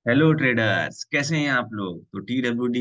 Hello traders, कैसे हैं आप लोग। तो TWD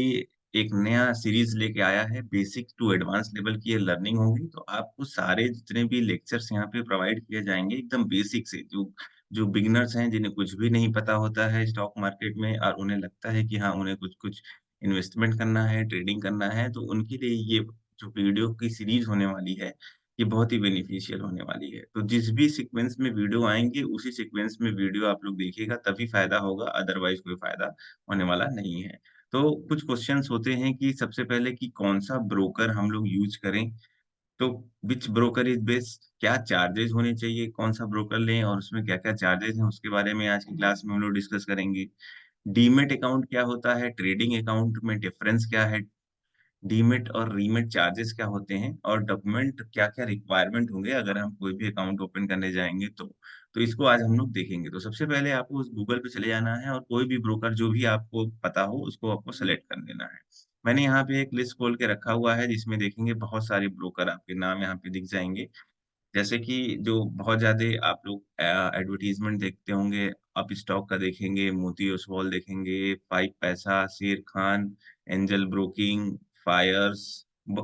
एक नया सीरीज लेके आया है। बेसिक टू एडवांस लेवल की ये लर्निंग होगी। तो आपको सारे जितने भी लेक्चर्स यहाँ पे प्रोवाइड किए जाएंगे एकदम बेसिक से, जो जो बिगिनर्स हैं, जिन्हें कुछ भी नहीं पता होता है स्टॉक मार्केट में और उन्हें लगता है कि हाँ उन्हें कुछ कुछ इन्वेस्टमेंट करना है, ट्रेडिंग करना है, तो उनके लिए ये जो वीडियो की सीरीज होने वाली है ये बहुत ही बेनिफिशियल होने वाली है। तो जिस भी सीक्वेंस में वीडियो आएँगे, उसी सीक्वेंस में वीडियो आप लोग देखिएगा, तभी फ़ायदा होगा, अदरवाइज़ कोई फ़ायदा होने वाला नहीं है। तो कुछ क्वेश्चन्स होते हैं कि सबसे पहले कि कौन-सा ब्रोकर हम लोग यूज़ करें, तो व्हिच ब्रोकर इज़ बेस्ट, क्या चार्जेज़ होने चाहिए, कौन-सा ब्रोकर लें और उसमें क्या-क्या चार्जेज़ हैं, उसके बारे में आज की क्लास में हम लोग डिस्कस करेंगे। डीमैट अकाउंट क्या होता है, ट्रेडिंग अकाउंट में डिफरेंस क्या है, डीमैट और रीमैट चार्जेस क्या होते हैं और डॉक्यूमेंट क्या-क्या रिक्वायरमेंट होंगे अगर हम कोई भी अकाउंट ओपन करने जाएँगे तो। तो इसको आज हम लोग देखेंगे। तो सबसे पहले आपको उस गूगल पे चले जाना है और कोई भी ब्रोकर जो भी आपको पता हो उसको आपको सेलेक्ट कर लेना है। मैंने यहाँ पे एक लिस्ट खोल के रखा हुआ है जिसमें देखेंगे बहुत सारे ब्रोकर आपके नाम यहाँ पे दिख जाएँगे। जैसे कि जो बहुत ज़्यादा आप लोग एडवर्टाइज़मेंट देखते होंगे, आप स्टॉक का देखेंगे, मोती ओसवाल देखेंगे, 5 पैसा, शेर खान, एंजल ब्रोकिंग, फायर्स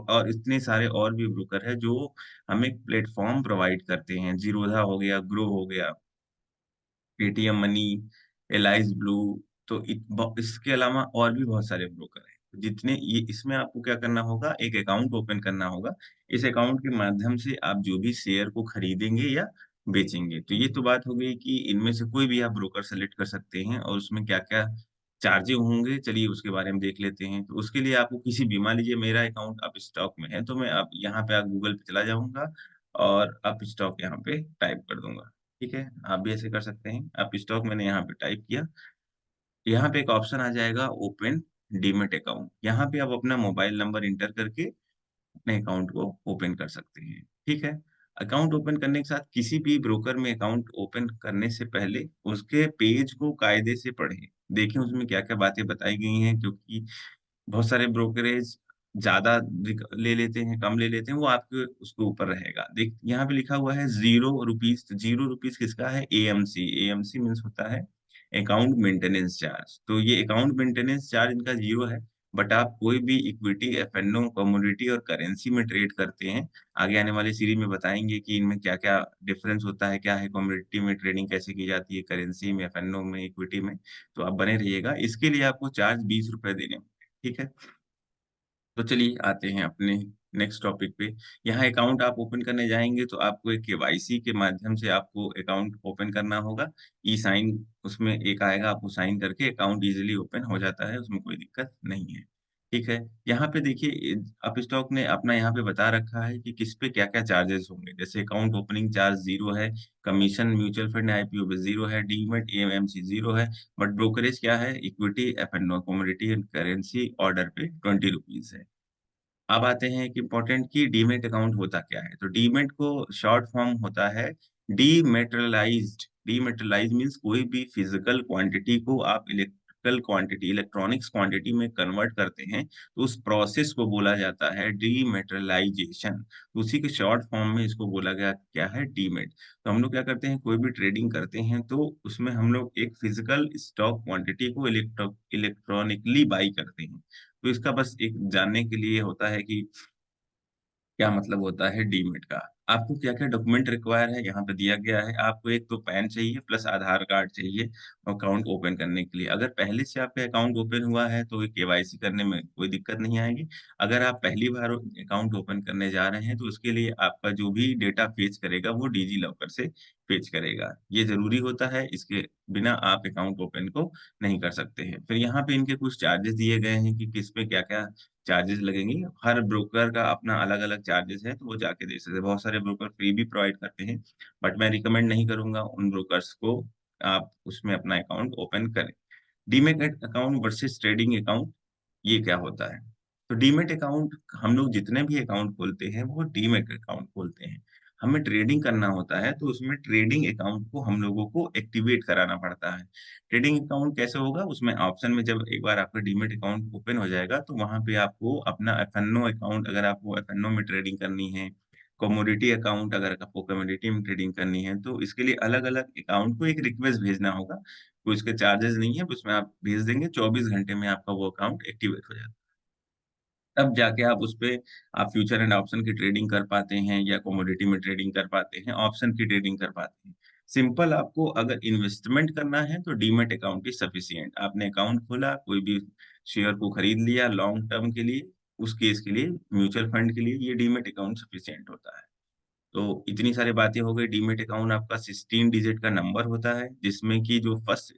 और इतने सारे और भी ब्रोकर हैं जो हमें प्लेटफ़ॉर्म प्रोवाइड करते हैं। ज़ीरोधा हो गया, ग्रो हो गया, पेटीएम मनी, एलाइज़ ब्लू, तो इसके अलावा और भी बहुत सारे ब्रोकर हैं। जितने ये इसमें आपको क्या करना होगा, एक अकाउंट ओपन करना होगा। इस अकाउंट के माध्यम से आप जो भी शेयर को खरीदेंगे या बेचेंगे। तो ये तो बात हो गई कि इनमें से कोई भी आप ब्रोकर सेलेक्ट कर सकते हैं और उसमें क्या-क्या चार्जेज़ होंगे, चलिए उसके बारे में देख लेते हैं। तो उसके लिए आपको किसी भी मान लीजिए मेरा अकाउंट अब स्टॉक में है, तो मैं अब यहाँ पे गूगल पे चला जाऊँगा और अब स्टॉक यहाँ पे टाइप कर दूँगा। ठीक है? आप भी ऐसे कर सकते हैं। आप स्टॉक मैंने यहाँ पे टाइप किया, यहाँ पे एक ऑप्शन आ जाएगा ओपन डीमैट अकाउंट। यहाँ पे आप अपना मोबाइल नंबर एंटर करके अपने अकाउंट को ओपन कर सकते हैं, ठीक है? अकाउंट ओपन करने के साथ किसी भी ब्रोकर में अकाउंट ओपन करने से पहले उसके पेज को कायदे से पढ़ें। देखें उसमें क्या-क्या बातें बताई गई हैं क्योंकि बहुत सारे ब्रोकरेज ज़्यादा ले लेते हैं, कम ले लेते हैं, वो आपके उसके ऊपर रहेगा। यहाँ पे लिखा हुआ है ₹0 ₹0 किसका है? एएमसी। एएमसी मीन्स होता है अकाउंट मेंटेनेंस चार्ज। तो ये अकाउंट मेंटेनेंस चार्ज इनका 0 है, बट आप कोई भी इक्विटी, एफ-एन-ओ, कमोडिटी और करेंसी में ट्रेड करते हैं, आगे आने वाली सीरीज़ में बताएँगे कि इनमें क्या-क्या डिफरेंस होता है, क्या है कमोडिटी में ट्रेडिंग कैसे की जाती है, करेंसी में, एफ-एन-ओ में, इक्विटी में। तो आप बने रहिएगा। इसके लिए आपको चार्ज ₹20 देने होंगे। ठीक है? तो चलिए आते हैं अपने नेक्स्ट टॉपिक पे। यहाँ अकाउंट आप ओपन करने जाएँगे तो आपको एक केवाईसी के माध्यम से आपको अकाउंट ओपन करना होगा। ई-साइन उसमें एक आएगा, आपको साइन करके अकाउंट ईज़िली ओपन हो जाता है, उसमें कोई दिक्कत नहीं है। ठीक है? यहाँ पे देखिए अपस्टॉक ने अपना यहाँ पे बता रखा है कि किस पे क्या-क्या चार्जेज़ होंगे। जैसे अकाउंट ओपनिंग चार्ज 0 है, कमीशन म्यूचुअल फंड आईपीओ पे 0 है, डीमैट एएमसी 0 है, बट ब्रोकरेज क्या है? Equity, F N O, commodity and currency order पे ₹20 है। अब आते हैं एक इम्पोर्टेंट कि डीमैट अकाउंट होता क्या है? तो डीमैट को शॉर्ट फॉर्म होता है डीमैटेरियलाइज़्ड। डीमैटेरियलाइज़ मीन्स कोई भी फिज़िकल क्वांटिटी को आप इलेक्ट्रिकल क्वांटिटी, इलेक्ट्रॉनिक्स क्वांटिटी में कन्वर्ट करते हैं, तो उस प्रोसेस को बोला जाता है डीमैटेरियलाइज़ेशन। उसी के शॉर्ट फॉर्म में इसको बोला गया क्या है डीमैट। तो हम लोग क्या करते हैं, कोई भी ट्रेडिंग करते हैं तो उसमें हम लोग एक फिज़िकल स्टॉक क्वांटिटी को इलेक्ट्रॉनिकली बाय करते हैं। तो इसका बस एक जानने के लिए होता है कि क्या मतलब होता है डीमैट का। आपको क्या-क्या डॉक्यूमेंट रिक्वायर है यहाँ पे दिया गया है। आपको एक तो पैन चाहिए प्लस आधार कार्ड चाहिए अकाउंट ओपन करने के लिए। अगर पहले से आपका अकाउंट ओपन हुआ है तो केवाईसी करने में कोई दिक्कत नहीं आएगी। अगर आप पहली बार अकाउंट ओपन करने जा रहे हैं तो उसके लिए आपका जो भी डेटा फेच करेगा वो डिजिलॉकर से फेच करेगा। ये ज़रूरी होता है, इसके बिना आप अकाउंट ओपन को नहीं कर सकते हैं। फिर यहाँ पे इनके कुछ चार्जेज़ दिए गए हैं कि किस पे क्या-क्या चार्जेज़ लगेंगे। हर ब्रोकर का अपना अलग-अलग चार्जेज़ है, तो वो जाके देख सकते हैं। बहुत सारे ब्रोकर फ्री भी प्रोवाइड करते हैं, बट मैं रिकमेंड नहीं करूँगा उन ब्रोकर्स को आप उसमें अपना अकाउंट ओपन करें। Demat account versus trading account, ये क्या होता है? तो डीमैट अकाउंट हम लोग जितने भी अकाउंट खोलते हैं, वो डीमैट अकाउंट खोलते हैं। हमें ट्रेडिंग करना होता है, तो उसमें ट्रेडिंग अकाउंट को हम लोगों को एक्टिवेट कराना पड़ता है। ट्रेडिंग अकाउंट कैसे होगा? उसमें ऑप्शन में जब एक बार आपका डीमैट अकाउंट ओपन हो जाएगा, तो वहाँ पे आपको अपना एफ-एन-ओ अकाउंट अगर आपको एफ-एन-ओ में ट्रेडिंग करनी है, कमोडिटी अकाउंट अगर आपको कमोडिटी में ट्रेडिंग करनी है, तो इसके लिए अलग-अलग अकाउंट को एक रिक्वेस्ट भेजना होगा। कोई उसके चार्जेज़ नहीं है, उसमें आप भेज देंगे 24 घंटे में आपका वो अकाउंट एक्टिवेट हो जाता है। तब जाके आप उसपे आप फ्यूचर एंड ऑप्शन की ट्रेडिंग कर पाते हैं या कमोडिटी में ट्रेडिंग कर पाते हैं, ऑप्शन की ट्रेडिंग कर पाते हैं। सिंपल आपको अगर इन्वेस्टमेंट करना है तो डीमैट अकाउंट इज़ सफिशिएंट। आपने अकाउंट खोला, कोई भी शेयर को खरीद लिया लॉन्ग टर्म के लिए, उस केस के लिए म्यूचुअल फंड के लिए ये डीमैट अकाउंट सफिशिएंट होता है। तो इतनी सारी बातें हो गई, डीमैट अकाउंट आपका 16 डिजिट का नंबर होता है, जिसमें कि जो फर्स्ट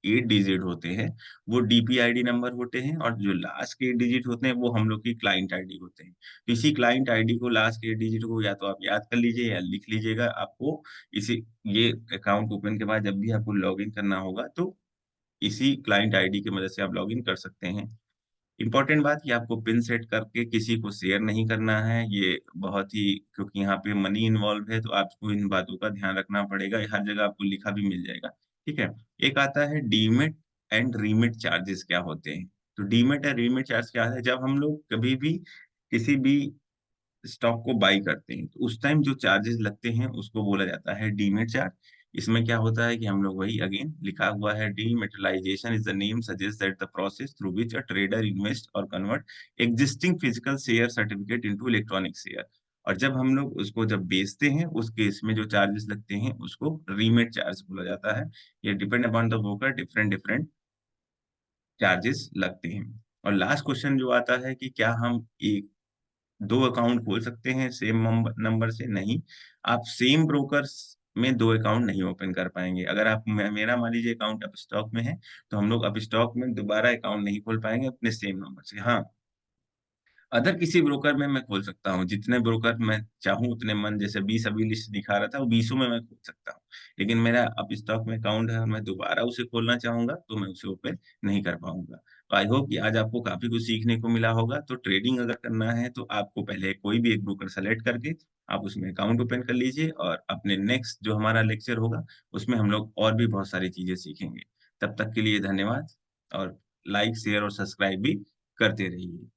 8 डिजिट होते हैं, वो डीपीआईडी नंबर होते हैं और जो लास्ट के 8 डिजिट होते हैं, वो हम लोग की क्लाइंट आईडी होते हैं। तो इसी क्लाइंट आईडी को लास्ट के 8 डिजिट को या तो आप याद कर लीजिए या लिख लीजिएगा। आपको इसी ये अकाउंट ओपन के बाद जब भी आपको लॉगिन करना होगा, तो इसी क्लाइंट आईडी की मदद से आप लॉगिन कर सकते हैं। इम्पोर्टेंट बात कि आपको पिन सेट करके किसी को शेयर नहीं करना है, ये बहुत ही क्योंकि यहाँ पे मनी इन्वॉल्व है, तो आपको इन बातों का ध्यान रखना पड़ेगा। हर जगह आपको लिखा भी मिल जाएगा, ठीक है? एक आता है डीमैट एंड रीमिट चार्जेस क्या होते हैं? तो डीमैट और रीमिट चार्ज क्या है? जब हम लोग कभी भी किसी भी स्टॉक को बाय करते हैं, तो उस टाइम जो चार्जेज़ लगते हैं, उसको बोला जाता है डीमैट चार्ज। इसमें क्या होता है कि हम लोग वही अगेन लिखा हुआ है dematerialisation is the name suggest that the process through which a trader invest or convert existing physical share certificate into electronic share. और जब हम लोग उसको जब बेचते हैं, उस केस में जो चार्जेज़ लगते हैं, उसको रीमिट चार्ज बोला जाता है। ये depend upon the broker different different charges लगते हैं। और लास्ट क्वेश्चन जो आता है कि क्या हम एक 2 अकाउंट खोल सकते हैं सेम नंबर से? नहीं, आप सेम ब्रोकर्स में 2 अकाउंट नहीं ओपन कर पाएँगे। अगर आप मेरा मान लीजिए अकाउंट अपस्टॉक में है, तो हम लोग अपस्टॉक में दोबारा अकाउंट नहीं खोल पाएँगे अपने सेम नंबर से। हाँ, अदर किसी ब्रोकर में मैं खोल सकता हूँ, जितने ब्रोकर मैं चाहूँ उतने मन जैसे 20 अभी लिस्ट दिखा रहा था, वो 20 में मैं खोल सकता हूँ। लेकिन मेरा अपस्टॉक में अकाउंट है और मैं दोबारा उसे खोलना चाहूँगा, तो मैं उसे ओपन नहीं कर पाऊँगा। तो आई होप कि आज आपको काफ़ी कुछ सीखने को मिला होगा। तो ट्रेडिंग अगर करना है, तो आपको पहले कोई भी एक ब्रोकर सेलेक्ट करके, आप उसमें अकाउंट ओपन कर लीजिए और अपने नेक्स्ट जो हमारा लेक्चर होगा, उसमें हम लोग और भी बहुत सारी चीज़ें सीखेंगे। तब तक के लिए धन्यवाद और लाइक, शेयर और सब्सक्राइब भी करते रहिए।